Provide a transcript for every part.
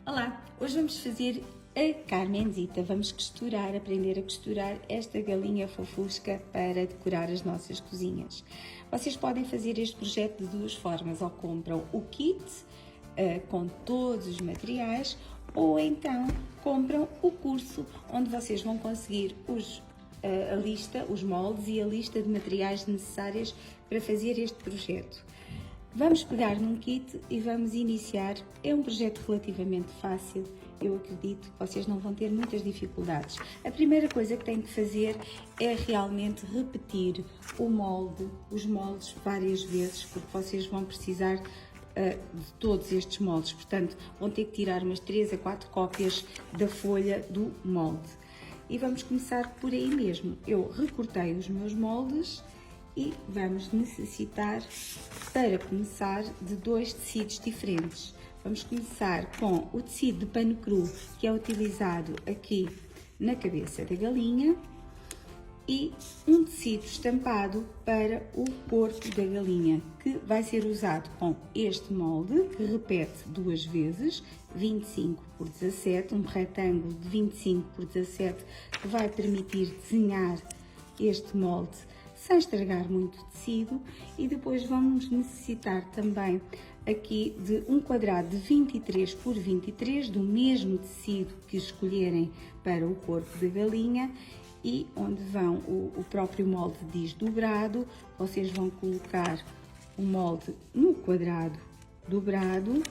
Olá, hoje vamos fazer a Carmenzita. Vamos aprender a costurar esta galinha fofusca para decorar as nossas cozinhas. Vocês podem fazer este projeto de duas formas, ou compram o kit com todos os materiais, ou então compram o curso onde vocês vão conseguir a lista, os moldes e a lista de materiais necessários para fazer este projeto. Vamos pegar num kit e vamos iniciar. É um projeto relativamente fácil, eu acredito que vocês não vão ter muitas dificuldades. A primeira coisa que têm que fazer é realmente repetir os moldes várias vezes, porque vocês vão precisar de todos estes moldes, portanto vão ter que tirar umas 3 a 4 cópias da folha do molde. E vamos começar por aí mesmo. Eu recortei os meus moldes e vamos necessitar, para começar, de 2 tecidos diferentes. Vamos começar com o tecido de pano cru, que é utilizado aqui na cabeça da galinha, e um tecido estampado para o corpo da galinha, que vai ser usado com este molde, que repete 2 vezes, 25 por 17, um retângulo de 25 por 17, que vai permitir desenhar este molde sem estragar muito tecido. E depois vamos necessitar também aqui de um quadrado de 23 por 23 do mesmo tecido que escolherem para o corpo da galinha, e onde vão o próprio molde diz dobrado, vocês vão colocar o molde no quadrado dobrado,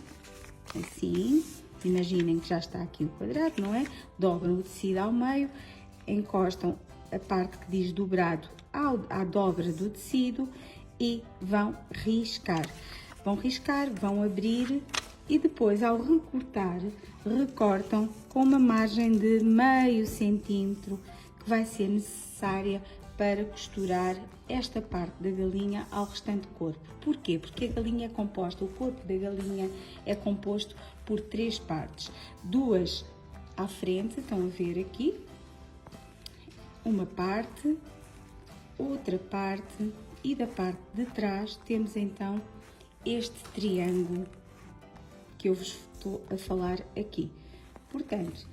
assim, imaginem que já está aqui o quadrado, não é? Dobram o tecido ao meio, encostam a parte que diz dobrado à dobra do tecido e vão riscar. Vão abrir e depois, ao recortar, recortam com uma margem de meio centímetro que vai ser necessária para costurar esta parte da galinha ao restante corpo. Porquê? Porque a galinha é composta, o corpo da galinha é composto por 3 partes. 2 à frente, estão a ver aqui, uma parte, outra parte, e da parte de trás temos então este triângulo que eu vos estou a falar aqui. Portanto,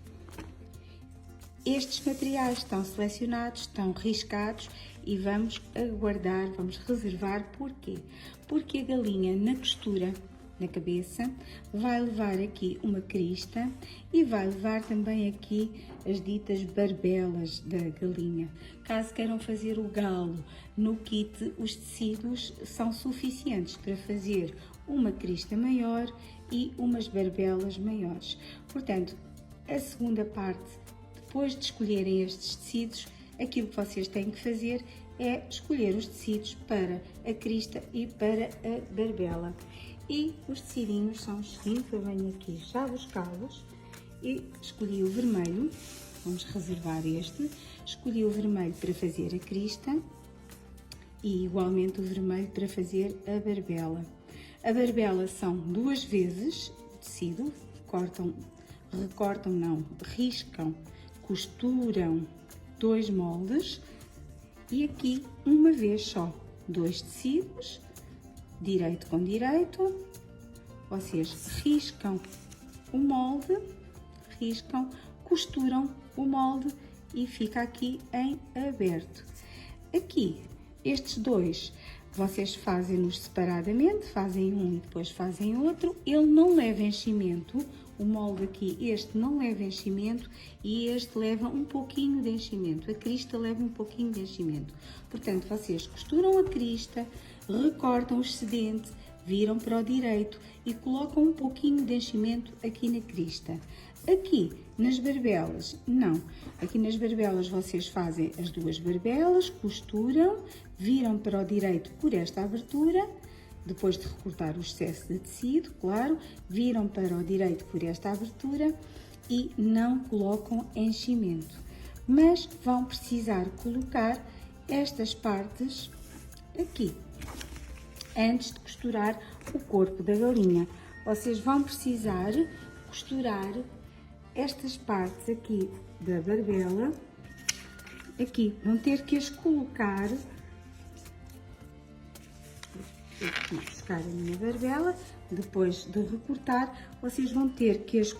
estes materiais estão selecionados, estão riscados e vamos aguardar, vamos reservar. Porquê? Porque a galinha, na costura, na cabeça, vai levar aqui uma crista e vai levar também aqui as ditas barbelas da galinha. Caso queiram fazer o galo no kit, os tecidos são suficientes para fazer uma crista maior e umas barbelas maiores. Portanto, a segunda parte, depois de escolherem estes tecidos, aquilo que vocês têm que fazer é escolher os tecidos para a crista e para a barbela. E os tecidinhos são os seguintes, eu venho aqui já buscá-los e escolhi o vermelho, vamos reservar este, escolhi o vermelho para fazer a crista e igualmente o vermelho para fazer a barbela. A barbela são 2 vezes o tecido, riscam, costuram 2 moldes e aqui uma vez só, 2 tecidos, direito com direito, vocês riscam o molde, costuram o molde e fica aqui em aberto. Aqui, estes 2, vocês fazem-nos separadamente, fazem um e depois fazem outro, ele não leva enchimento. O molde aqui, este não leva enchimento e este leva um pouquinho de enchimento. A crista leva um pouquinho de enchimento. Portanto, vocês costuram a crista, recortam o excedente, viram para o direito e colocam um pouquinho de enchimento aqui na crista. Aqui, nas barbelas, não. Aqui nas barbelas vocês fazem as 2 barbelas, costuram, viram para o direito por esta abertura, depois de recortar o excesso de tecido, claro, viram para o direito por esta abertura e não colocam enchimento. Mas vão precisar colocar estas partes aqui, antes de costurar o corpo da galinha. Vocês vão precisar costurar estas partes aqui da barbela, aqui, vão ter que as colocar aqui, buscar a minha barbela, depois de recortar, vocês vão ter que as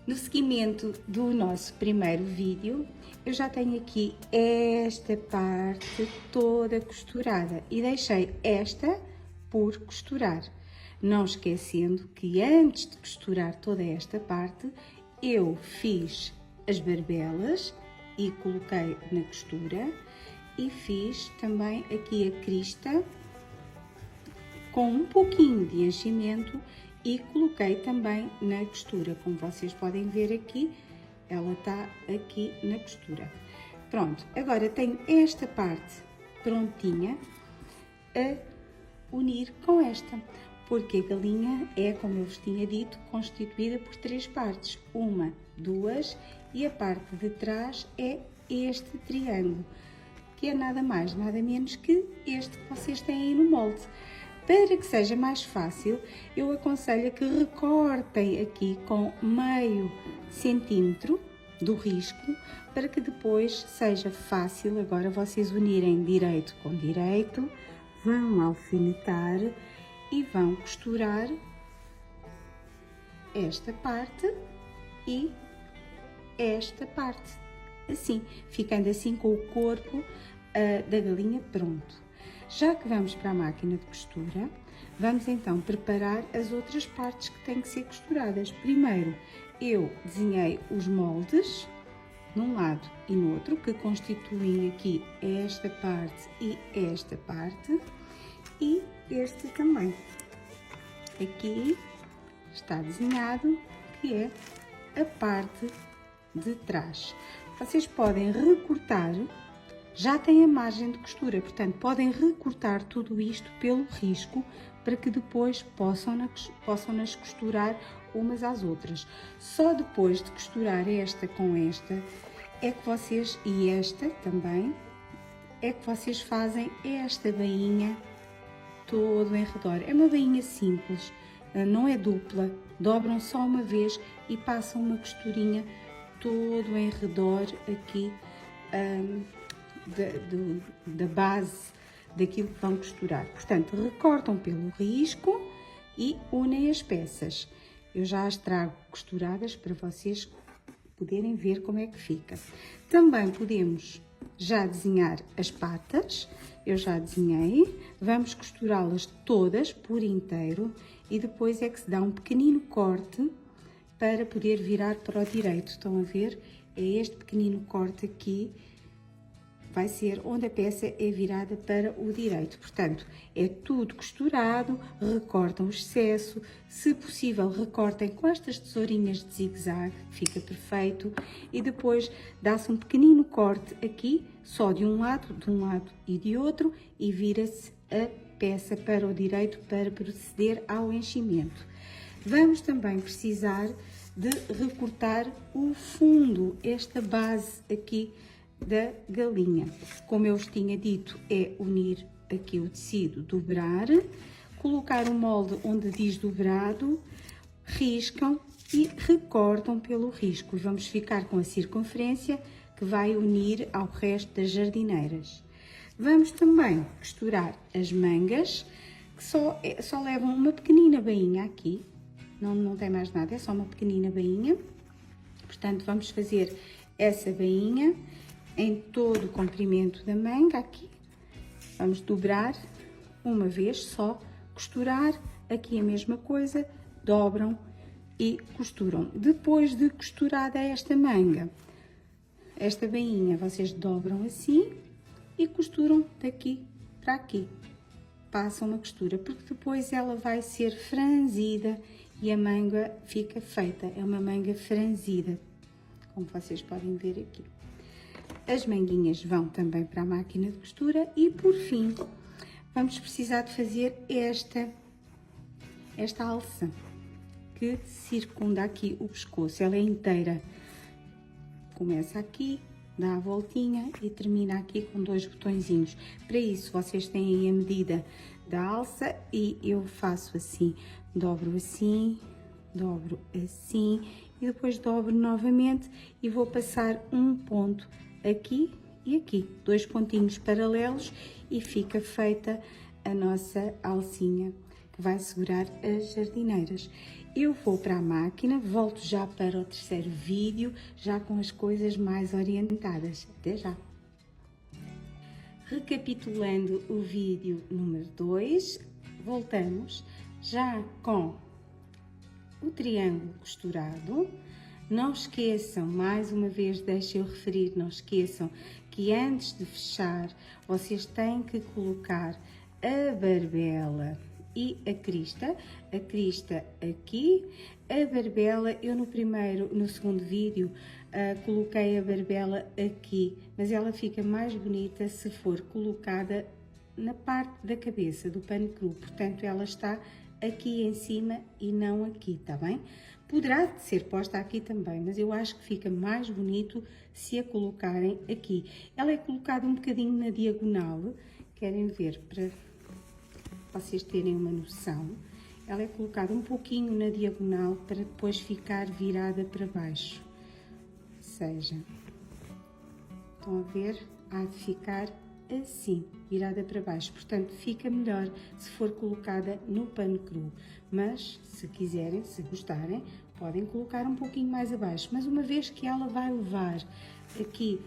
No seguimento do nosso primeiro vídeo, eu já tenho aqui esta parte toda costurada e deixei esta por costurar. Não esquecendo que antes de costurar toda esta parte, eu fiz as barbelas e coloquei na costura e fiz também aqui a crista com um pouquinho de enchimento e coloquei também na costura. Como vocês podem ver aqui, ela está aqui na costura. Pronto, agora tenho esta parte prontinha a unir com esta, porque a galinha é, como eu vos tinha dito, constituída por 3 partes, 1, 2 e a parte de trás é este triângulo, que é nada mais, nada menos que este que vocês têm aí no molde. Para que seja mais fácil, eu aconselho que recortem aqui com meio centímetro do risco, para que depois seja fácil agora vocês unirem direito com direito, vão alfinetar e vão costurar esta parte e esta parte, assim, ficando assim com o corpo da galinha pronto. Já que vamos para a máquina de costura, vamos então preparar as outras partes que têm que ser costuradas. Primeiro, eu desenhei os moldes num lado e no outro, que constituem aqui esta parte e esta parte, e este também. Aqui está desenhado, que é a parte de trás. Vocês podem recortar, já tem a margem de costura, portanto podem recortar tudo isto pelo risco para que depois possam nas costurar umas às outras. Só depois de costurar esta com esta é que vocês, e esta também, é que vocês fazem esta bainha todo em redor. É uma bainha simples, não é dupla, dobram só uma vez e passam uma costurinha todo em redor aqui da base daquilo que vão costurar. Portanto, recortam pelo risco e unem as peças. Eu já as trago costuradas para vocês poderem ver como é que fica. Também podemos já desenhar as patas. Eu já desenhei. Vamos costurá-las todas por inteiro e depois é que se dá um pequenino corte para poder virar para o direito. Estão a ver? É este pequenino corte aqui, vai ser onde a peça é virada para o direito. Portanto, é tudo costurado, recortam o excesso, se possível recortem com estas tesourinhas de zigue-zague, fica perfeito, e depois dá-se um pequenino corte aqui, só de um lado e de outro, e vira-se a peça para o direito para proceder ao enchimento. Vamos também precisar de recortar o fundo, esta base aqui da galinha. Como eu vos tinha dito, é unir aqui o tecido, dobrar, colocar o molde onde diz dobrado, riscam e recortam pelo risco. Vamos ficar com a circunferência que vai unir ao resto das jardineiras. Vamos também costurar as mangas, que só levam uma pequenina bainha aqui, não tem mais nada, é só uma pequenina bainha. Portanto, vamos fazer essa bainha em todo o comprimento da manga aqui. Vamos dobrar uma vez só, costurar, aqui a mesma coisa, dobram e costuram. Depois de costurada esta manga, esta bainha, vocês dobram assim e costuram daqui para aqui. Passam uma costura, porque depois ela vai ser franzida e a manga fica feita. É uma manga franzida, como vocês podem ver aqui. As manguinhas vão também para a máquina de costura e, por fim, vamos precisar de fazer esta alça que circunda aqui o pescoço. Ela é inteira. Começa aqui, dá a voltinha e termina aqui com 2 botõezinhos. Para isso, vocês têm aí a medida da alça e eu faço assim, dobro assim e depois dobro novamente e vou passar um ponto aqui e aqui, 2 pontinhos paralelos e fica feita a nossa alcinha. que vai segurar as jardineiras. Eu vou para a máquina, volto já para o terceiro vídeo, já com as coisas mais orientadas. Até já! Recapitulando o vídeo número 2, voltamos já com o triângulo costurado. Não esqueçam, mais uma vez deixem eu referir, não esqueçam que antes de fechar, vocês têm que colocar a barbela e a crista aqui, a barbela, eu no segundo vídeo, coloquei a barbela aqui, mas ela fica mais bonita se for colocada na parte da cabeça do pano cru, portanto ela está aqui em cima e não aqui, tá bem? Poderá ser posta aqui também, mas eu acho que fica mais bonito se a colocarem aqui. Ela é colocada um bocadinho na diagonal, querem ver para vocês terem uma noção. Ela é colocada um pouquinho na diagonal para depois ficar virada para baixo. Ou seja, estão a ver? Há de ficar assim, virada para baixo. Portanto, fica melhor se for colocada no pano cru. Mas, se quiserem, se gostarem, podem colocar um pouquinho mais abaixo. Mas uma vez que ela vai levar aqui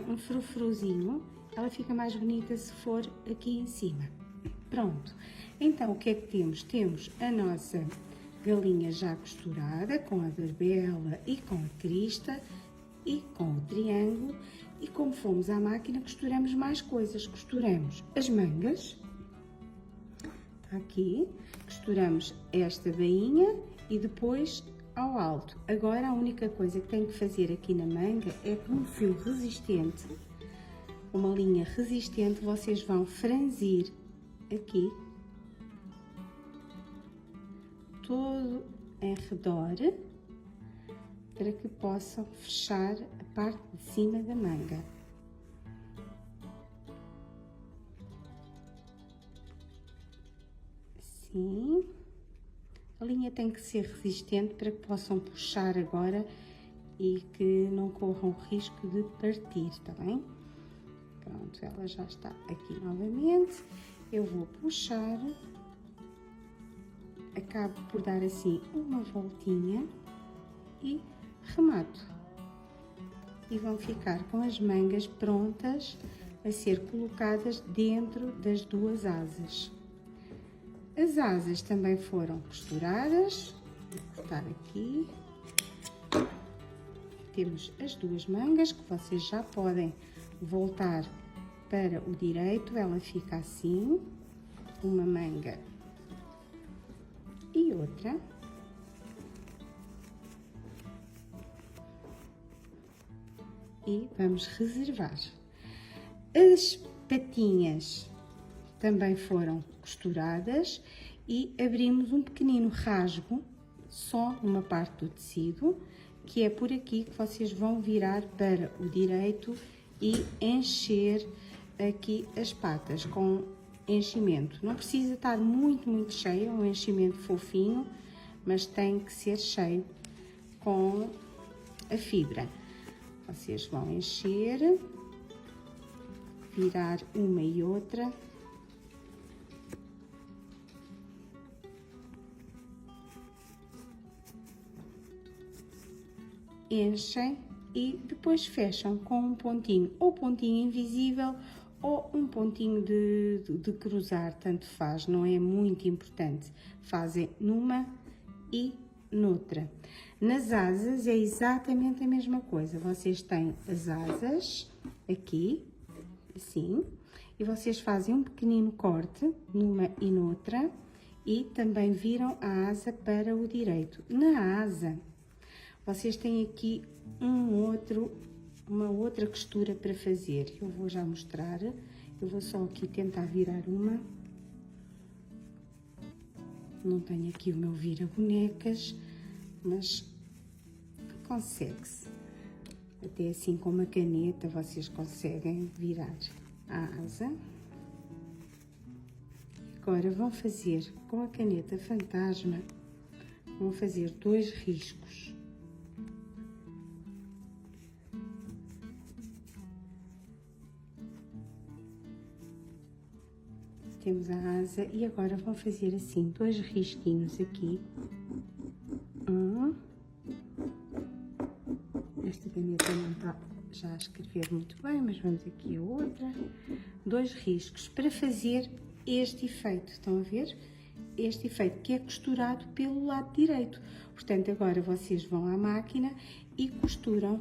um frufruzinho, ela fica mais bonita se for aqui em cima. Pronto. Então, o que é que temos? Temos a nossa galinha já costurada, com a barbela e com a crista e com o triângulo. E como fomos à máquina, costuramos mais coisas. Costuramos as mangas, está aqui, costuramos esta bainha e depois ao alto. Agora a única coisa que tenho que fazer aqui na manga é com um fio resistente, uma linha resistente, vocês vão franzir aqui, todo em redor, para que possam fechar a parte de cima da manga. Assim. A linha tem que ser resistente para que possam puxar agora e que não corram o risco de partir, tá bem? Pronto, ela já está aqui novamente. Eu vou puxar, acabo por dar assim uma voltinha e remato. E vão ficar com as mangas prontas a ser colocadas dentro das duas asas. As asas também foram costuradas, vou cortar aqui. Temos as duas mangas que vocês já podem voltar para o direito, ela fica assim, uma manga e outra. E vamos reservar. As patinhas também foram costuradas e abrimos um pequenino rasgo, só numa parte do tecido, que é por aqui que vocês vão virar para o direito e encher aqui as patas com enchimento. Não precisa estar muito cheio, um enchimento fofinho, mas tem que ser cheio com a fibra. Vocês vão encher, virar uma e outra. Enchem e depois fecham com um pontinho, ou pontinho invisível, ou um pontinho de cruzar, tanto faz, não é muito importante. Fazem numa e noutra. Nas asas é exatamente a mesma coisa. Vocês têm as asas aqui, assim, e vocês fazem um pequenino corte numa e noutra e também viram a asa para o direito. Na asa, vocês têm aqui uma outra costura para fazer. Eu vou já mostrar. Eu vou só aqui tentar virar uma. Não tenho aqui o meu vira-bonecas, mas consegue-se. Até assim com uma caneta vocês conseguem virar a asa. Agora vão fazer com a caneta fantasma, vão fazer 2 riscos. temos a asa e agora vão fazer assim 2 risquinhos aqui. Esta caneta não está já a escrever muito bem, mas vamos aqui a outra. 2 riscos para fazer este efeito, estão a ver? Este efeito que é costurado pelo lado direito. Portanto, agora vocês vão à máquina e costuram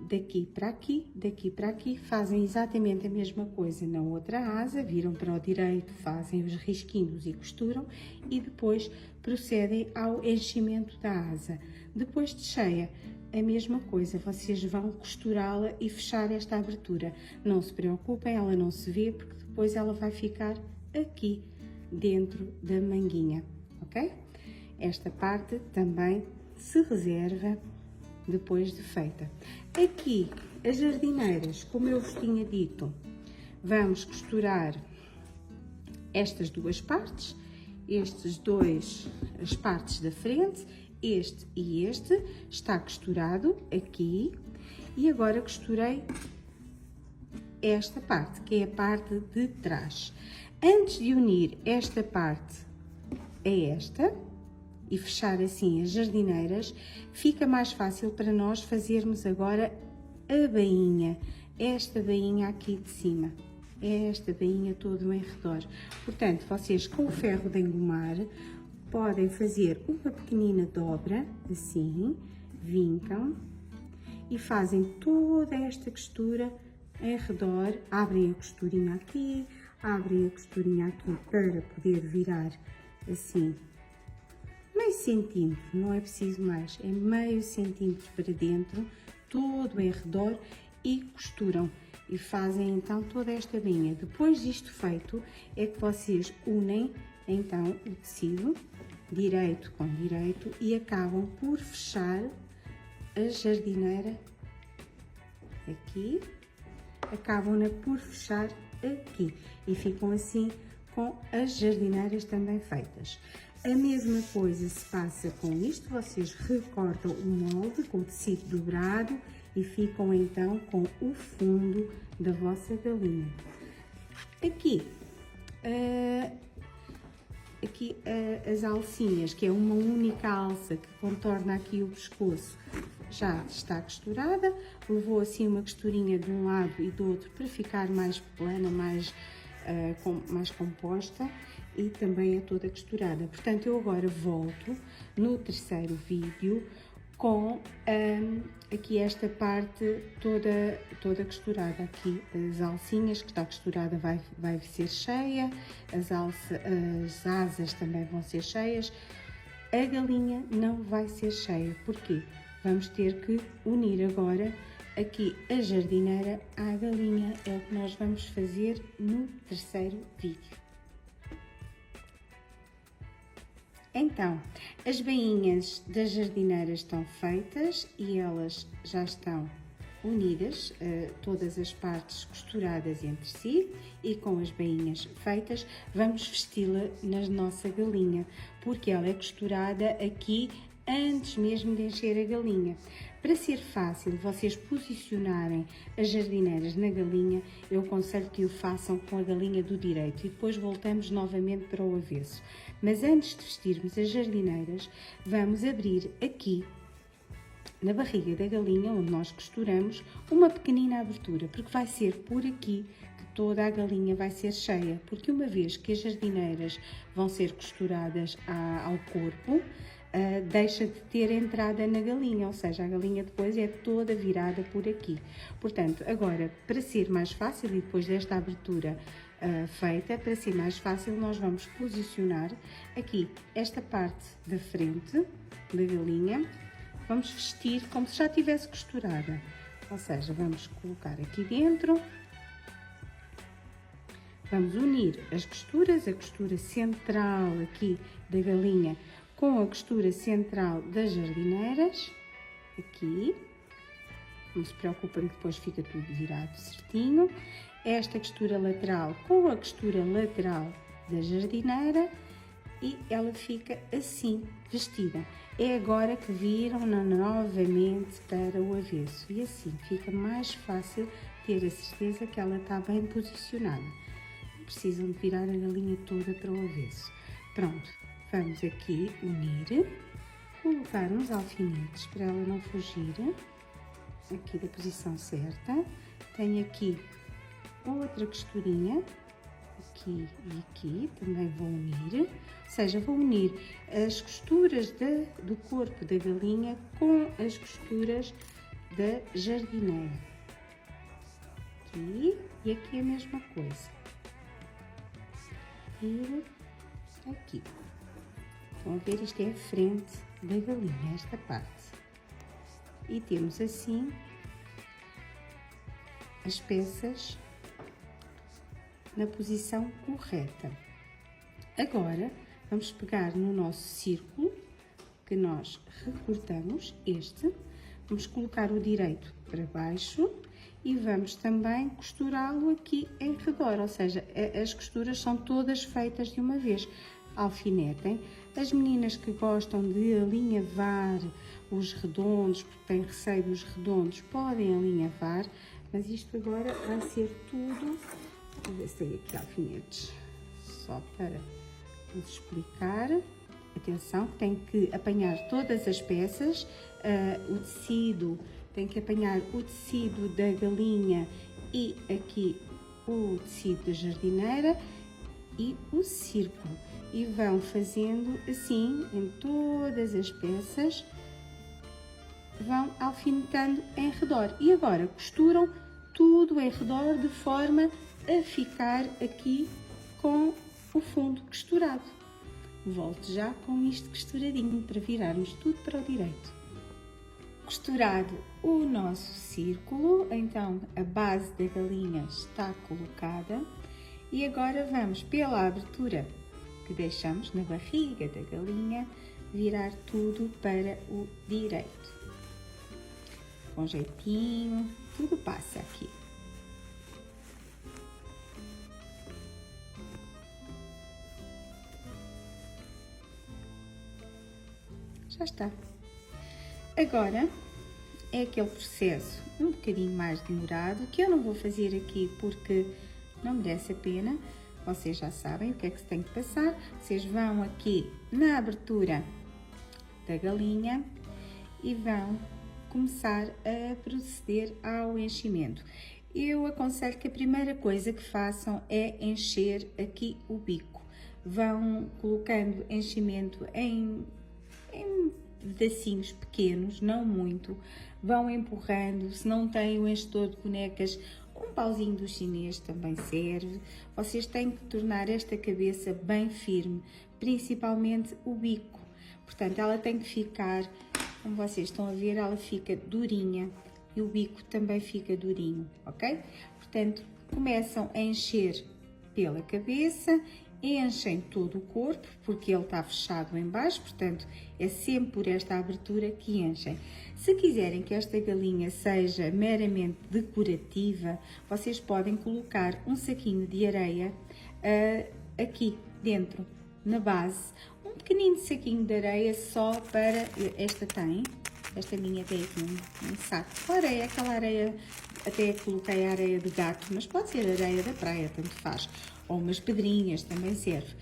daqui para aqui, fazem exatamente a mesma coisa na outra asa, viram para o direito, fazem os risquinhos e costuram e depois procedem ao enchimento da asa. Depois de cheia, a mesma coisa, vocês vão costurá-la e fechar esta abertura. Não se preocupem, ela não se vê, porque depois ela vai ficar aqui dentro da manguinha, ok? Esta parte também se reserva depois de feita. Aqui, as jardineiras, como eu vos tinha dito, vamos costurar estas 2 partes, as partes da frente, este e este, está costurado aqui, e agora costurei esta parte, que é a parte de trás. Antes de unir esta parte a esta, e fechar assim as jardineiras, fica mais fácil para nós fazermos agora a bainha, esta bainha aqui de cima, esta bainha todo em redor. Portanto, vocês com o ferro de engomar podem fazer uma pequenina dobra, assim, vincam e fazem toda esta costura em redor, abrem a costurinha aqui, abrem a costurinha aqui para poder virar assim meio centímetro, não é preciso mais, é meio centímetro para dentro, todo em redor e costuram e fazem então toda esta bainha. Depois disto feito é que vocês unem então o tecido direito com direito e acabam por fechar a jardineira aqui, acabam por fechar aqui e ficam assim com as jardineiras também feitas. A mesma coisa se passa com isto, vocês recortam o molde com o tecido dobrado e ficam então com o fundo da vossa galinha. Aqui, as alcinhas, que é uma única alça que contorna aqui o pescoço, já está costurada, levou assim uma costurinha de um lado e do outro para ficar mais plana, mais composta e também é toda costurada. Portanto, eu agora volto no terceiro vídeo com aqui esta parte toda costurada aqui, as alcinhas que está costurada vai ser cheia, as asas também vão ser cheias, a galinha não vai ser cheia, porque vamos ter que unir agora aqui a jardineira à galinha, é o que nós vamos fazer no terceiro vídeo. Então, as bainhas das jardineiras estão feitas e elas já estão unidas, todas as partes costuradas entre si e com as bainhas feitas, vamos vesti-la na nossa galinha, porque ela é costurada aqui antes mesmo de encher a galinha. Para ser fácil vocês posicionarem as jardineiras na galinha, eu aconselho que o façam com a galinha do direito e depois voltamos novamente para o avesso. Mas antes de vestirmos as jardineiras, vamos abrir aqui na barriga da galinha, onde nós costuramos, uma pequenina abertura, porque vai ser por aqui que toda a galinha vai ser cheia, porque uma vez que as jardineiras vão ser costuradas ao corpo, deixa de ter entrada na galinha, ou seja, a galinha depois é toda virada por aqui. Portanto, agora, para ser mais fácil e depois desta abertura feita, para ser mais fácil, nós vamos posicionar aqui esta parte da frente da galinha, vamos vestir como se já tivesse costurada, ou seja, vamos colocar aqui dentro, vamos unir as costuras, a costura central aqui da galinha com a costura central das jardineiras, aqui, não se preocupem que depois fica tudo virado certinho, esta costura lateral com a costura lateral da jardineira e ela fica assim, vestida. É agora que viram novamente para o avesso e assim fica mais fácil ter a certeza que ela está bem posicionada. precisam de virar a galinha toda para o avesso. Pronto, vamos aqui unir, colocar uns alfinetes para ela não fugir, aqui da posição certa. Tenho aqui outra costurinha, aqui e aqui, também vou unir, ou seja, vou unir as costuras do corpo da galinha com as costuras da jardineira. Aqui e aqui a mesma coisa. E aqui. Estão a ver, isto é a frente da galinha, esta parte. E temos assim as peças na posição correta. Agora, vamos pegar no nosso círculo, que nós recortamos este, vamos colocar o direito para baixo e vamos também costurá-lo aqui em redor, ou seja, as costuras são todas feitas de uma vez. Alfinetem. As meninas que gostam de alinhavar os redondos, porque têm receio dos redondos, podem alinhavar, mas isto agora vai ser tudo. Vou ver se tem aqui alfinetes, só para vos explicar. Atenção, tem que apanhar todas as peças, o tecido, tem que apanhar o tecido da galinha e aqui o tecido da jardineira e o círculo. E vão fazendo assim em todas as peças, vão alfinetando em redor. E agora costuram tudo em redor de forma a ficar aqui com o fundo costurado. Volto já com isto costuradinho para virarmos tudo para o direito. Costurado o nosso círculo, então a base da galinha está colocada e agora vamos pela abertura que deixamos na barriga da galinha virar tudo para o direito. Com jeitinho, tudo passa aqui. Já está. Agora é aquele processo um bocadinho mais demorado, que eu não vou fazer aqui porque não merece a pena. Vocês já sabem o que é que se tem que passar. Vocês vão aqui na abertura da galinha e vão começar a proceder ao enchimento. Eu aconselho que a primeira coisa que façam é encher aqui o bico. Vão colocando enchimento em pedacinhos pequenos, não muito, vão empurrando. Se não têm o enchedor de bonecas, um pauzinho do chinês também serve. Vocês têm que tornar esta cabeça bem firme, principalmente o bico. Portanto, ela tem que ficar, como vocês estão a ver, ela fica durinha e o bico também fica durinho, ok? Portanto, começam a encher pela cabeça, enchem todo o corpo, porque ele está fechado em baixo, portanto, é sempre por esta abertura que enchem. Se quiserem que esta galinha seja meramente decorativa, vocês podem colocar um saquinho de areia aqui dentro, na base. Um pequenino saquinho de areia só para... Esta minha tem aqui um saco com areia, aquela areia, até coloquei a areia de gato, mas pode ser areia da praia, tanto faz. Ou umas pedrinhas, também serve.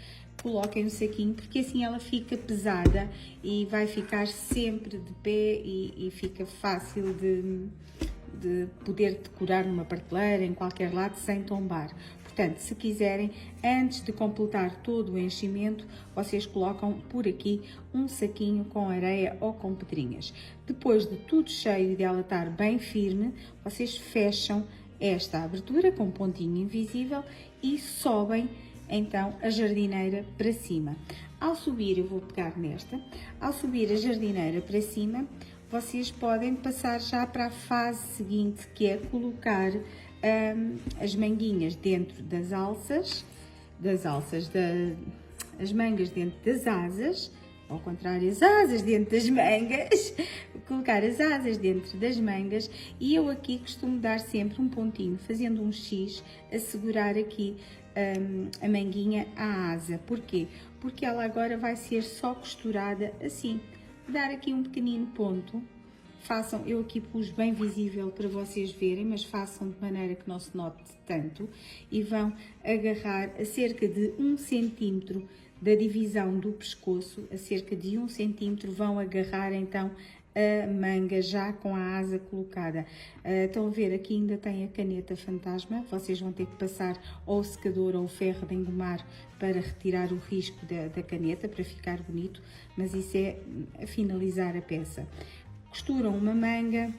Coloquem no saquinho, porque assim ela fica pesada e vai ficar sempre de pé e fica fácil de poder decorar numa prateleira, em qualquer lado, sem tombar. Portanto, se quiserem, antes de completar todo o enchimento, vocês colocam por aqui um saquinho com areia ou com pedrinhas. Depois de tudo cheio e dela estar bem firme, vocês fecham esta abertura com um pontinho invisível e sobem então a jardineira para cima. Ao subir, eu vou pegar nesta, ao subir a jardineira para cima, vocês podem passar já para a fase seguinte, que é colocar as manguinhas dentro das alças, as mangas dentro das asas, ao contrário, as asas dentro das mangas, colocar as asas dentro das mangas, e eu aqui costumo dar sempre um pontinho, fazendo um X, a segurar aqui a manguinha à asa. Porquê? Porque ela agora vai ser só costurada assim. Dar aqui um pequenino ponto façam, eu aqui pus bem visível para vocês verem, mas façam de maneira que não se note tanto, e vão agarrar a cerca de 1 centímetro da divisão do pescoço, a cerca de 1 centímetro, vão agarrar então a manga já com a asa colocada. Estão a ver, aqui ainda tem a caneta fantasma, vocês vão ter que passar ou o secador ou o ferro de engomar para retirar o risco da caneta, para ficar bonito, mas isso é a finalizar a peça. Costuram uma manga,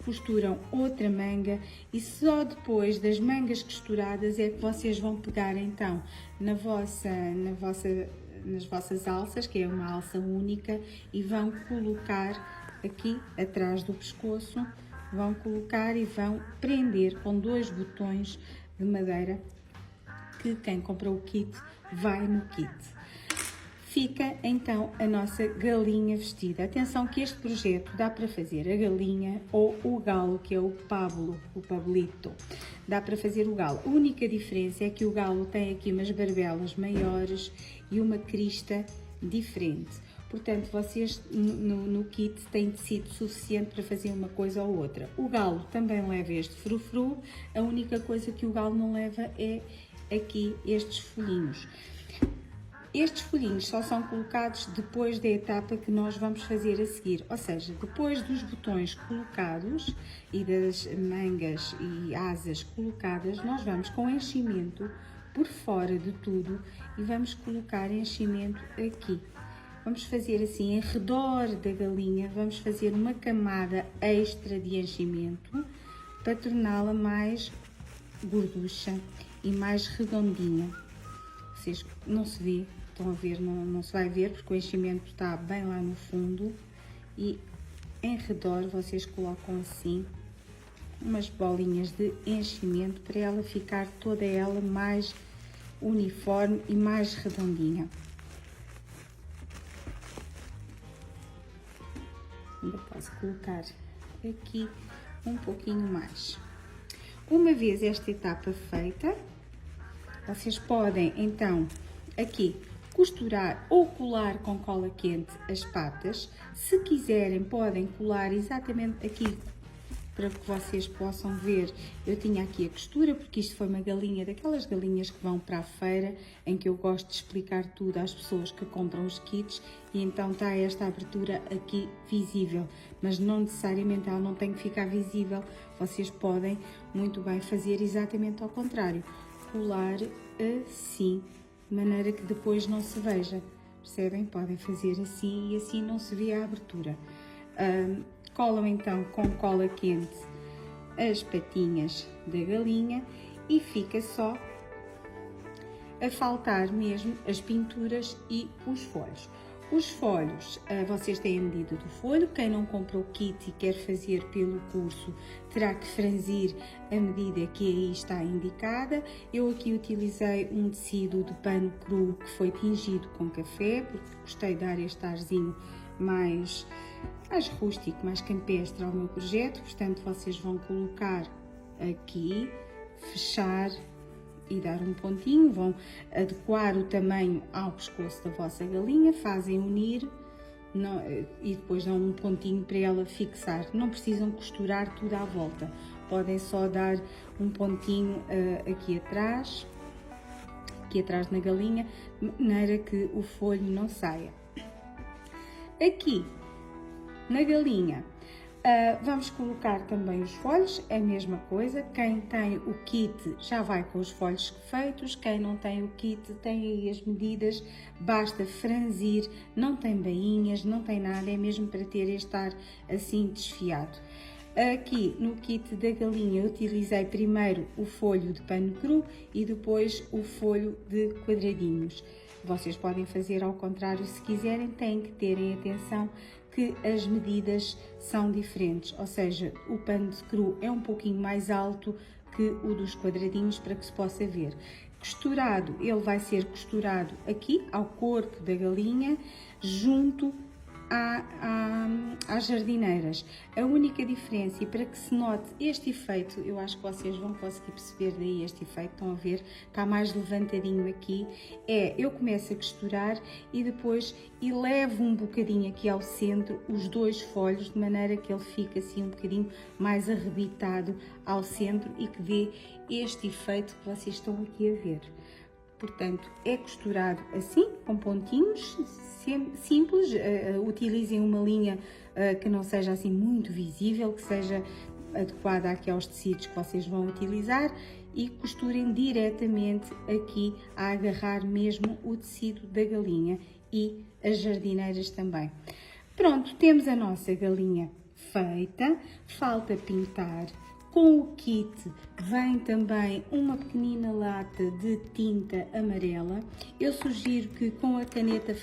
costuram outra manga e só depois das mangas costuradas é que vocês vão pegar então nas vossas alças, que é uma alça única, e vão colocar aqui atrás do pescoço, vão colocar e vão prender com 2 botões de madeira que quem comprou o kit vai no kit. Fica então a nossa galinha vestida. Atenção que este projeto dá para fazer a galinha ou o galo, que é o Pablo, o Pablito. Dá para fazer o galo. A única diferença é que o galo tem aqui umas barbelas maiores e uma crista diferente. Portanto, vocês no kit têm tecido suficiente para fazer uma coisa ou outra. O galo também leva este frufru, a única coisa que o galo não leva é aqui estes folhinhos. Estes folhinhos só são colocados depois da etapa que nós vamos fazer a seguir, ou seja, depois dos botões colocados e das mangas e asas colocadas, nós vamos com enchimento por fora de tudo e vamos colocar enchimento aqui. Vamos fazer assim, em redor da galinha, vamos fazer uma camada extra de enchimento para torná-la mais gorducha e mais redondinha. Vocês não se vê, estão a ver, não se vai ver porque o enchimento está bem lá no fundo, e em redor vocês colocam assim umas bolinhas de enchimento para ela ficar toda ela mais uniforme e mais redondinha. Ainda posso colocar aqui um pouquinho mais. Uma vez esta etapa feita, vocês podem então aqui costurar ou colar com cola quente as patas. Se quiserem, podem colar exatamente aqui para que vocês possam ver. Eu tinha aqui a costura porque isto foi uma galinha, daquelas galinhas que vão para a feira, em que eu gosto de explicar tudo às pessoas que compram os kits, e então está esta abertura aqui visível, mas não necessariamente ela não tem que ficar visível. Vocês podem muito bem fazer exatamente ao contrário, colar assim, de maneira que depois não se veja, percebem? Podem fazer assim e assim não se vê a abertura. Colam então com cola quente as patinhas da galinha e fica só a faltar mesmo as pinturas e os folhos. Os folhos, vocês têm a medida do folho. Quem não comprou o kit e quer fazer pelo curso terá que franzir a medida que aí está indicada. Eu aqui utilizei um tecido de pano cru que foi tingido com café, porque gostei de dar este arzinho mais rústico, mais campestre ao meu projeto. Portanto, vocês vão colocar aqui, fechar e dar um pontinho, vão adequar o tamanho ao pescoço da vossa galinha, fazem unir e depois dão um pontinho para ela fixar. Não precisam costurar tudo à volta, podem só dar um pontinho aqui atrás na galinha, de maneira que o folho não saia. Aqui na galinha vamos colocar também os folhos, a mesma coisa. Quem tem o kit já vai com os folhos feitos, quem não tem o kit tem aí as medidas, basta franzir, não tem bainhas, não tem nada, é mesmo para ter este ar assim desfiado. Aqui no kit da galinha eu utilizei primeiro o folho de pano cru e depois o folho de quadradinhos. Vocês podem fazer ao contrário se quiserem, têm que terem atenção que as medidas são diferentes, ou seja, o pano de cru é um pouquinho mais alto que o dos quadradinhos para que se possa ver. Costurado, ele vai ser costurado aqui ao corpo da galinha, junto às jardineiras. A única diferença, e para que se note este efeito, eu acho que vocês vão conseguir perceber daí este efeito, estão a ver, está mais levantadinho aqui, eu começo a costurar e depois elevo um bocadinho aqui ao centro os dois folhos, de maneira que ele fique assim um bocadinho mais arrebitado ao centro e que dê este efeito que vocês estão aqui a ver. Portanto, é costurado assim, com pontinhos simples. Utilizem uma linha que não seja assim muito visível, que seja adequada aqui aos tecidos que vocês vão utilizar, e costurem diretamente aqui a agarrar mesmo o tecido da galinha e as jardineiras também. Pronto, temos a nossa galinha feita, falta pintar. Com o kit vem também uma pequenina lata de tinta amarela. Eu sugiro que com a caneta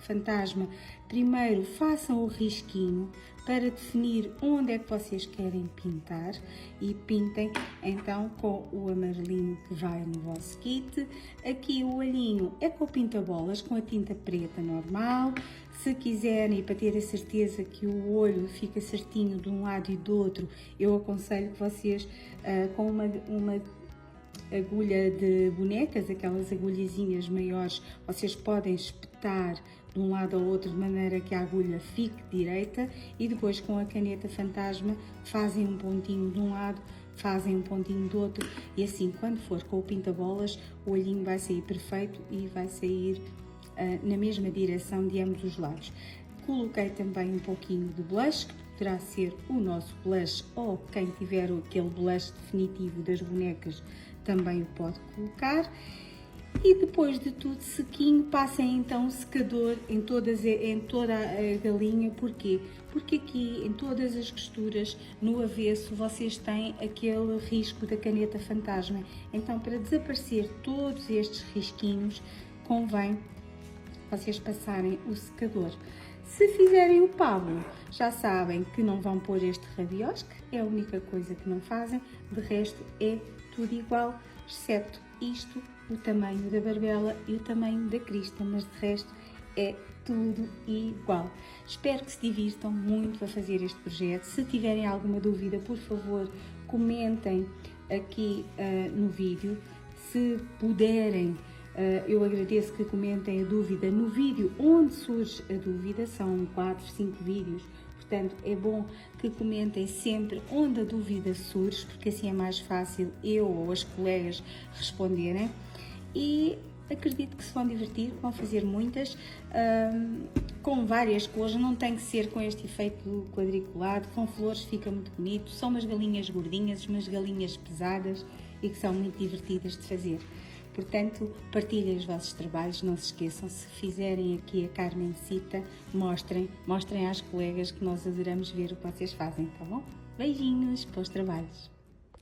fantasma primeiro façam o risquinho para definir onde é que vocês querem pintar e pintem então com o amarelinho que vai no vosso kit. Aqui o olhinho é com o pinta-bolas, com a tinta preta normal. Se quiserem, para ter a certeza que o olho fica certinho de um lado e do outro, eu aconselho que vocês com uma agulha de bonecas, aquelas agulhazinhas maiores, vocês podem espetar de um lado ao outro de maneira que a agulha fique direita, e depois com a caneta fantasma fazem um pontinho de um lado, fazem um pontinho do outro, e assim quando for com o pinta-bolas o olhinho vai sair perfeito e vai sair na mesma direção de ambos os lados. Coloquei também um pouquinho de blush, que poderá ser o nosso blush, ou quem tiver aquele blush definitivo das bonecas também o pode colocar. E depois de tudo sequinho, passem então o secador em toda a galinha. Porquê? Porque aqui em todas as costuras no avesso vocês têm aquele risco da caneta fantasma. Então, para desaparecer todos estes risquinhos, convém vocês passarem o secador. Se fizerem o pablo, já sabem que não vão pôr este rabiosque, é a única coisa que não fazem, de resto é tudo igual, exceto isto, o tamanho da barbela e o tamanho da crista, mas de resto é tudo igual. Espero que se divirtam muito a fazer este projeto. Se tiverem alguma dúvida, por favor, comentem aqui no vídeo. Se puderem, eu agradeço que comentem a dúvida no vídeo onde surge a dúvida, são 4, 5 vídeos, portanto é bom que comentem sempre onde a dúvida surge, porque assim é mais fácil eu ou as colegas responderem. E acredito que se vão divertir, vão fazer muitas, com várias cores, não tem que ser com este efeito quadriculado, com flores fica muito bonito. São umas galinhas gordinhas, umas galinhas pesadas e que são muito divertidas de fazer. Portanto, partilhem os vossos trabalhos, não se esqueçam, se fizerem aqui a Carmencita, mostrem às colegas que nós adoramos ver o que vocês fazem, tá bom? Beijinhos, bons trabalhos!